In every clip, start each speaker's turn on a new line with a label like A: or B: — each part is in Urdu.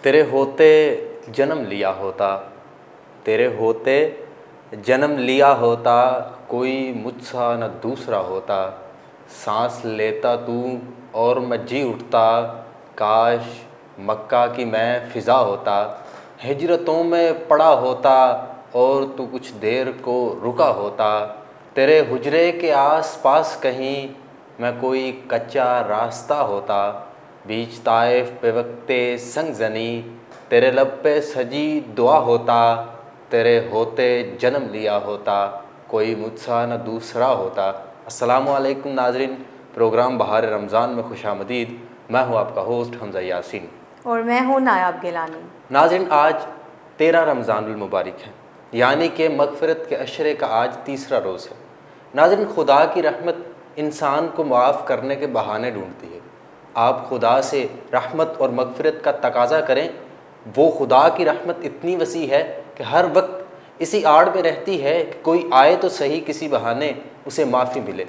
A: تیرے ہوتے جنم لیا ہوتا، تیرے ہوتے جنم لیا ہوتا، کوئی مجھ سا نہ دوسرا ہوتا، سانس لیتا تو اور میں جی اٹھتا، کاش مکہ کی میں فضا ہوتا، ہجرتوں میں پڑا ہوتا اور تو کچھ دیر کو رکا ہوتا، تیرے حجرے کے آس پاس کہیں میں کوئی کچا راستہ ہوتا، بیچ طائف پہ وقت سنگ زنی تیرے لب پہ سجی دعا ہوتا، تیرے ہوتے جنم لیا ہوتا، کوئی مجھ سا نہ دوسرا ہوتا۔ السلام علیکم ناظرین، پروگرام بہار رمضان میں خوش آمدید۔ میں ہوں آپ کا ہوسٹ حمزہ یاسین
B: اور میں ہوں نایاب گیلانی۔
A: ناظرین، آج 13 رمضان المبارک ہے، یعنی کہ مغفرت کے عشرے کا آج تیسرا روز ہے۔ ناظرین، خدا کی رحمت انسان کو معاف کرنے کے بہانے ڈھونڈتی ہے۔ آپ خدا سے رحمت اور مغفرت کا تقاضا کریں، وہ خدا کی رحمت اتنی وسیع ہے کہ ہر وقت اسی آڑ میں رہتی ہے کہ کوئی آئے تو صحیح کسی بہانے اسے معافی ملے۔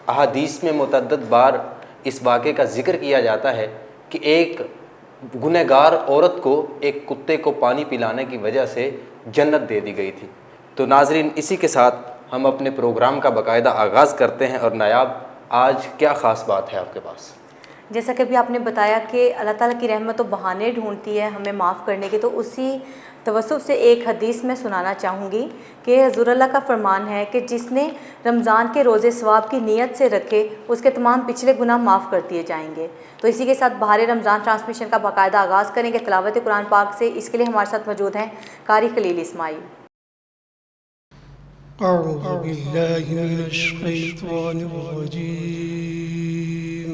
A: احادیث میں متعدد بار اس واقعے کا ذکر کیا جاتا ہے کہ ایک گنہگار عورت کو ایک کتے کو پانی پلانے کی وجہ سے جنت دے دی گئی تھی۔ تو ناظرین، اسی کے ساتھ ہم اپنے پروگرام کا باقاعدہ آغاز کرتے ہیں۔ اور نایاب، آج کیا خاص بات ہے آپ کے پاس؟
B: جیسا کہ ابھی آپ نے بتایا کہ اللہ تعالیٰ کی رحمت تو بہانے ڈھونڈتی ہے ہمیں معاف کرنے کے، تو اسی توسط سے ایک حدیث میں سنانا چاہوں گی کہ حضور اللہ کا فرمان ہے کہ جس نے رمضان کے روزے ثواب کی نیت سے رکھے، اس کے تمام پچھلے گناہ معاف کر دیے جائیں گے۔ تو اسی کے ساتھ بہار رمضان ٹرانسمیشن کا باقاعدہ آغاز کریں گے تلاوت قرآن پاک سے۔ اس کے لیے ہمارے ساتھ موجود ہیں قاری خلیل اسماعیل۔
C: اعوذ باللہ من الشیطان الرجیم،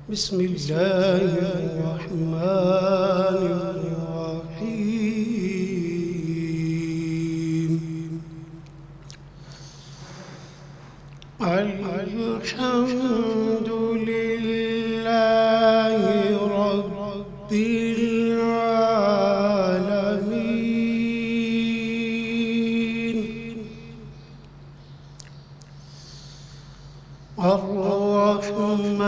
C: بسم اللہ الرحمن الرحیم، الحمد للہ رب العالمین، الرحمن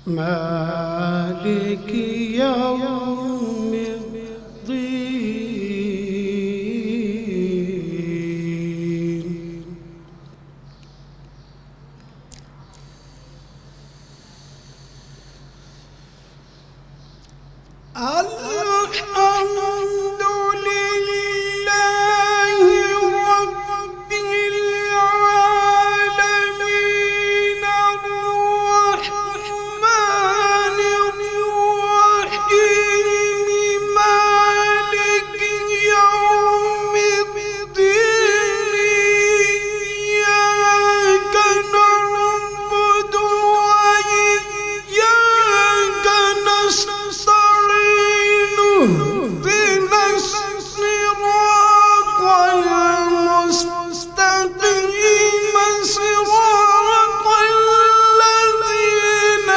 C: مالک یوم الدین، الحمد للہ رب العالمین، الرحمن الرحیم، مالک یوم الدین، ایاک نعبد وإیاک نستعین، اهدنا الصراط المستقیم، صراط الذین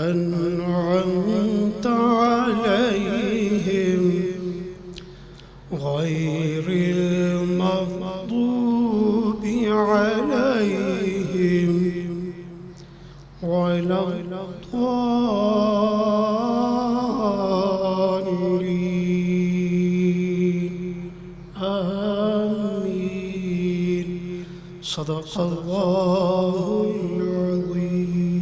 C: أنعمت علیہم غیر المغضوب علیہم ولا الضالین، آمین۔ صدق اللہ العظیم۔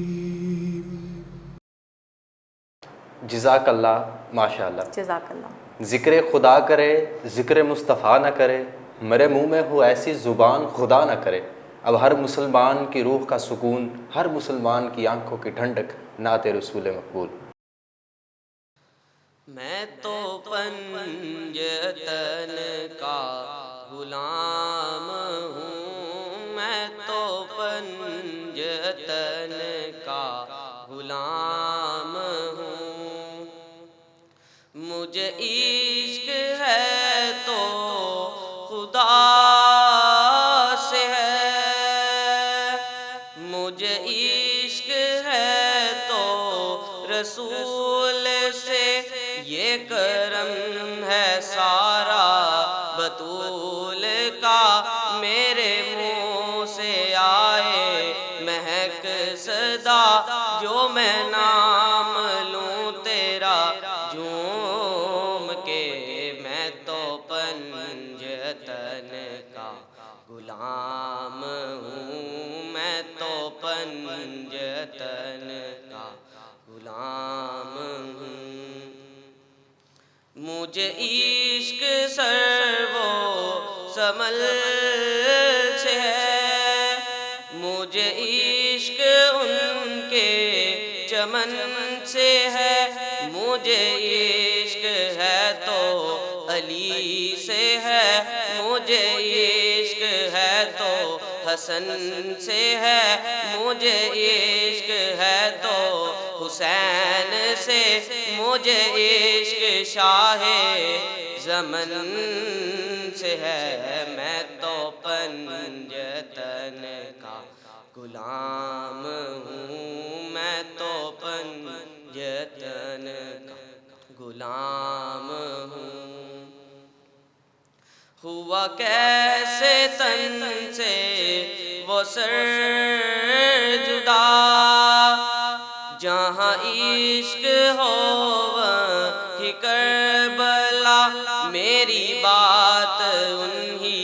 A: جزاک اللہ، ماشاء اللہ۔
B: جزاک اللہ۔
A: ذکر خدا کرے، ذکر مصطفیٰ نہ کرے، میرے منہ میں ہو ایسی زبان خدا نہ کرے۔ اب ہر مسلمان کی روح کا سکون، ہر مسلمان کی آنکھوں کی ٹھنڈک، نعت رسول مقبول۔
D: میں تو پنجتن کا غلام ہوں، میں تو پنجتن کا غلام ہوں، مجھے عشق ہے تو خدا سے ہے، مجھے رسول سے یہ کرم ہے سارا بطول کا، میرے منہ سے آئے مہک صدا، جو میں نام لوں تیرا جھوم کے، میں تو پنجتن کا غلام ہوں، میں تو پنجتن کا غلام ہوں۔ مجھے عشق سر و سمل سے ہے، مجھے عشق ان کے چمن سے ہے، مجھے عشق ہے تو علی سے ہے، مجھے عشق ہے تو حسن سے ہے، مجھے عشق ہے تو حسین سے، مجھے عشق شاہ زمن سے ہے، میں تو پنجتن کا غلام ہوں، میں تو پنجتن کا غلام ہوں۔ ہوا کیسے تن سے وہ سر جدا، جہاں عشق ہو وہیں کربلا، میری بات انہی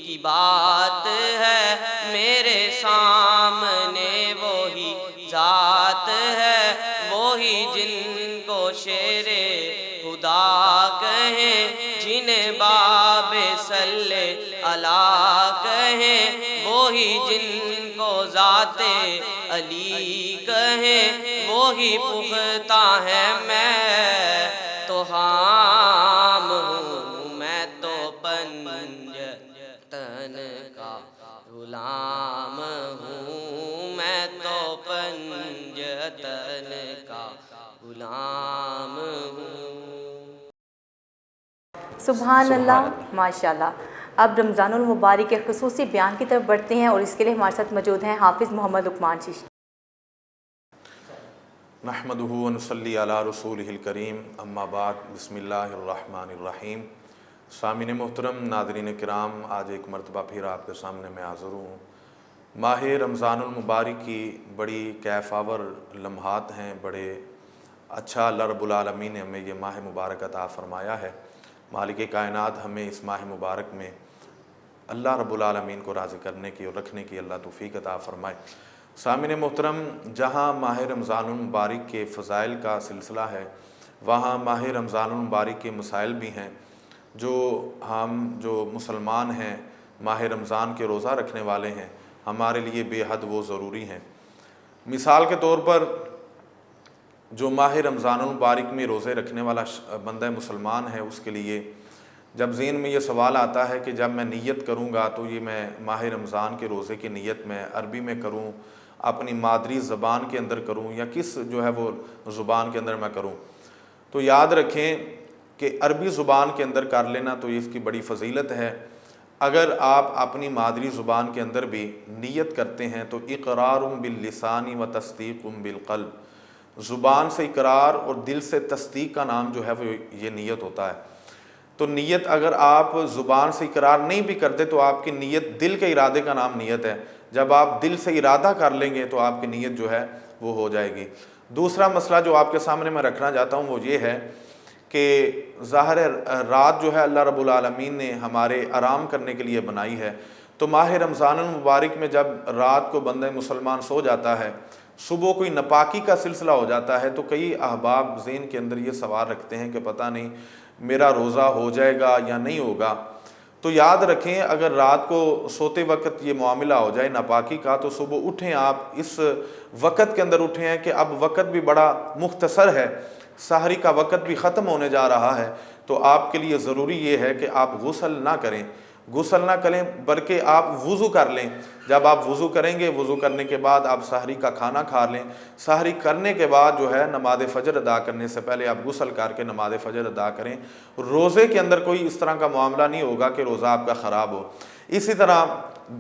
D: کی بات ہے، میرے سامنے وہی ذات ہے، وہی جن کو شیر خدا کہیں، جنہیں باب صلی اللہ کہیں، وہی جن کو ذات علی کہیں، وہی پختہ ہے، میں تو حام ہوں، میں تو پنجتن کا غلام ہوں، میں تو پنجتن کا غلام ہوں۔
B: سبحان اللہ، ماشاء اللہ۔ اب رمضان المبارک کے خصوصی بیان کی طرف بڑھتے ہیں، اور اس کے لیے ہمارے ساتھ موجود ہیں حافظ محمد لقمان چشتی۔
E: نحمدہ ونصلی علی رسولہ الکریم، اما بعد، بسم اللہ الرحمن الرحیم۔ سامعین محترم، ناظرین کرام، آج ایک مرتبہ پھر آپ کے سامنے میں حاضر ہوں۔ ماہ رمضان المبارک کی بڑی کیف آور لمحات ہیں، بڑے اچھا اللہ رب العالمین نے ہمیں یہ ماہ مبارک عطا فرمایا ہے۔ مالک کائنات ہمیں اس ماہ مبارک میں اللہ رب العالمین کو راضی کرنے کی اور رکھنے کی اللہ توفیق عطا فرمائے۔ سامعین محترم، جہاں ماہ رمضان المبارک کے فضائل کا سلسلہ ہے، وہاں ماہ رمضان المبارک کے مسائل بھی ہیں، جو مسلمان ہیں، ماہ رمضان کے روزہ رکھنے والے ہیں، ہمارے لیے بے حد وہ ضروری ہیں۔ مثال کے طور پر جو ماہ رمضان المبارک میں روزے رکھنے والا بندہ مسلمان ہے، اس کے لیے جب ذہن میں یہ سوال آتا ہے کہ جب میں نیت کروں گا تو یہ میں ماہ رمضان کے روزے کی نیت میں عربی میں کروں، اپنی مادری زبان کے اندر کروں، یا کس وہ زبان کے اندر میں کروں، تو یاد رکھیں کہ عربی زبان کے اندر کر لینا تو اس کی بڑی فضیلت ہے۔ اگر آپ اپنی مادری زبان کے اندر بھی نیت کرتے ہیں تو اقرار باللسان و تصدیق بالقلب، زبان سے اقرار اور دل سے تصدیق کا نام وہ یہ نیت ہوتا ہے۔ تو نیت اگر آپ زبان سے اقرار نہیں بھی کرتے تو آپ کی نیت دل کے ارادے کا نام نیت ہے، جب آپ دل سے ارادہ کر لیں گے تو آپ کی نیت وہ ہو جائے گی۔ دوسرا مسئلہ جو آپ کے سامنے میں رکھنا چاہتا ہوں وہ یہ ہے کہ ظاہر رات اللہ رب العالمین نے ہمارے آرام کرنے کے لیے بنائی ہے، تو ماہ رمضان المبارک میں جب رات کو بندہ مسلمان سو جاتا ہے، صبح کوئی نپاکی کا سلسلہ ہو جاتا ہے، تو کئی احباب ذہن کے اندر یہ سوال رکھتے ہیں کہ پتہ نہیں میرا روزہ ہو جائے گا یا نہیں ہوگا۔ تو یاد رکھیں اگر رات کو سوتے وقت یہ معاملہ ہو جائے ناپاکی کا، تو صبح اٹھیں، آپ اس وقت کے اندر اٹھیں ہیں کہ اب وقت بھی بڑا مختصر ہے، سحری کا وقت بھی ختم ہونے جا رہا ہے، تو آپ کے لیے ضروری یہ ہے کہ آپ غسل نہ کریں، غسل نہ کریں بلکہ آپ وضو کر لیں. جب آپ وضو کریں گے، وضو کرنے کے بعد آپ سحری کا کھانا کھا لیں. سحری کرنے کے بعد جو ہے نماز فجر ادا کرنے سے پہلے آپ غسل کر کے نماز فجر ادا کریں. روزے کے اندر کوئی اس طرح کا معاملہ نہیں ہوگا کہ روزہ آپ کا خراب ہو. اسی طرح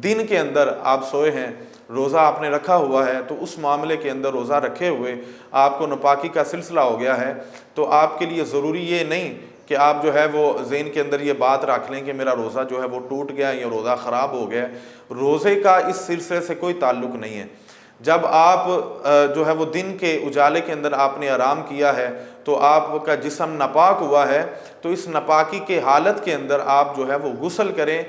E: دن کے اندر آپ سوئے ہیں، روزہ آپ نے رکھا ہوا ہے، تو اس معاملے کے اندر روزہ رکھے ہوئے آپ کو ناپاکی کا سلسلہ ہو گیا ہے، تو آپ کے لیے ضروری یہ نہیں کہ آپ جو ہے وہ ذہن کے اندر یہ بات رکھ لیں کہ میرا روزہ جو ہے وہ ٹوٹ گیا یا روزہ خراب ہو گیا. روزے کا اس سلسلے سے کوئی تعلق نہیں ہے. جب آپ جو ہے وہ دن کے اجالے کے اندر آپ نے آرام کیا ہے تو آپ کا جسم ناپاک ہوا ہے، تو اس ناپاکی کے حالت کے اندر آپ جو ہے وہ غسل کریں،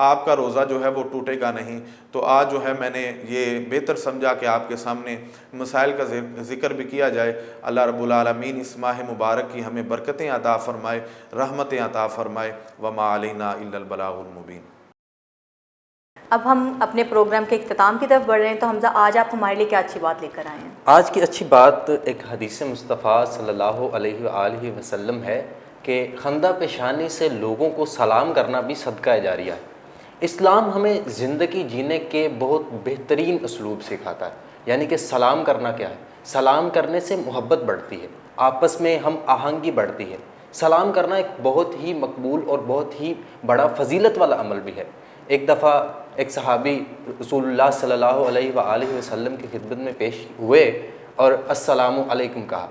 E: آپ کا روزہ جو ہے وہ ٹوٹے گا نہیں. تو آج جو ہے میں نے یہ بہتر سمجھا کہ آپ کے سامنے مسائل کا ذکر بھی کیا جائے. اللہ رب العالمین اس ماہ مبارک کی ہمیں برکتیں عطا فرمائے، رحمتیں عطا فرمائے. وما علینا الا البلاغ المبین.
B: اب ہم اپنے پروگرام کے اختتام کی طرف بڑھ رہے ہیں، تو حمزہ آج آپ ہمارے لیے کیا اچھی بات لے کر آئے ہیں؟
A: آج کی اچھی بات ایک حدیث مصطفیٰ صلی اللہ علیہ وآلہ وسلم ہے کہ خندہ پیشانی سے لوگوں کو سلام کرنا بھی صدقہ جاریہ ہے. اسلام ہمیں زندگی جینے کے بہت بہترین اسلوب سکھاتا ہے. یعنی کہ سلام کرنا کیا ہے؟ سلام کرنے سے محبت بڑھتی ہے، آپس میں ہم آہنگی بڑھتی ہے. سلام کرنا ایک بہت ہی مقبول اور بہت ہی بڑا فضیلت والا عمل بھی ہے. ایک دفعہ ایک صحابی رسول اللہ صلی اللہ علیہ وآلہ وسلم کی خدمت میں پیش ہوئے اور السلام علیکم کہا،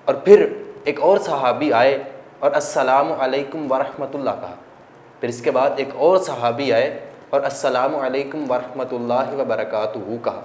A: اور پھر ایک اور صحابی آئے اور السلام علیکم ورحمۃ اللہ کہا. پھر اس کے بعد ایک اور صحابی آئے اور السلام علیکم ورحمۃ اللہ وبرکاتہ کہا.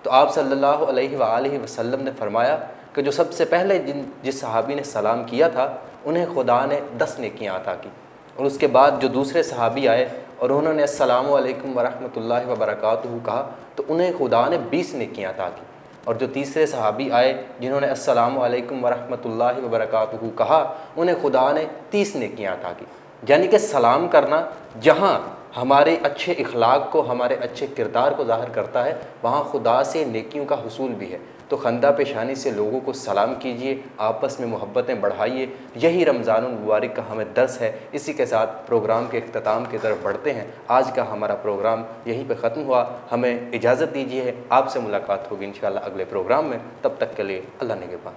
A: تو آپ صلی اللہ علیہ وآلہ وسلم نے فرمایا کہ جو سب سے پہلے جس صحابی نے سلام کیا تھا انہیں خدا نے 10 نیکیاں عطا کی، اور اس کے بعد جو دوسرے صحابی آئے اور انہوں نے السلام علیکم ورحمۃ اللہ وبرکاتہ کہا تو انہیں خدا نے 20 نیکیاں عطا کی. اور جو تیسرے صحابی آئے جنہوں نے السلام علیکم ورحمۃ اللہ وبرکاتہ کہا انہیں خدا نے 30 نیکیاں عطا کی. یعنی کہ سلام کرنا جہاں ہمارے اچھے اخلاق کو، ہمارے اچھے کردار کو ظاہر کرتا ہے، وہاں خدا سے نیکیوں کا حصول بھی ہے. تو خندہ پیشانی سے لوگوں کو سلام کیجیے، آپس میں محبتیں بڑھائیے. یہی رمضان المبارک کا ہمیں درس ہے. اسی کے ساتھ پروگرام کے اختتام کی طرف بڑھتے ہیں. آج کا ہمارا پروگرام یہیں پہ ختم ہوا. ہمیں اجازت دیجیے، آپ سے ملاقات ہوگی انشاءاللہ اگلے پروگرام میں. تب تک کے لیے اللہ نگہبان.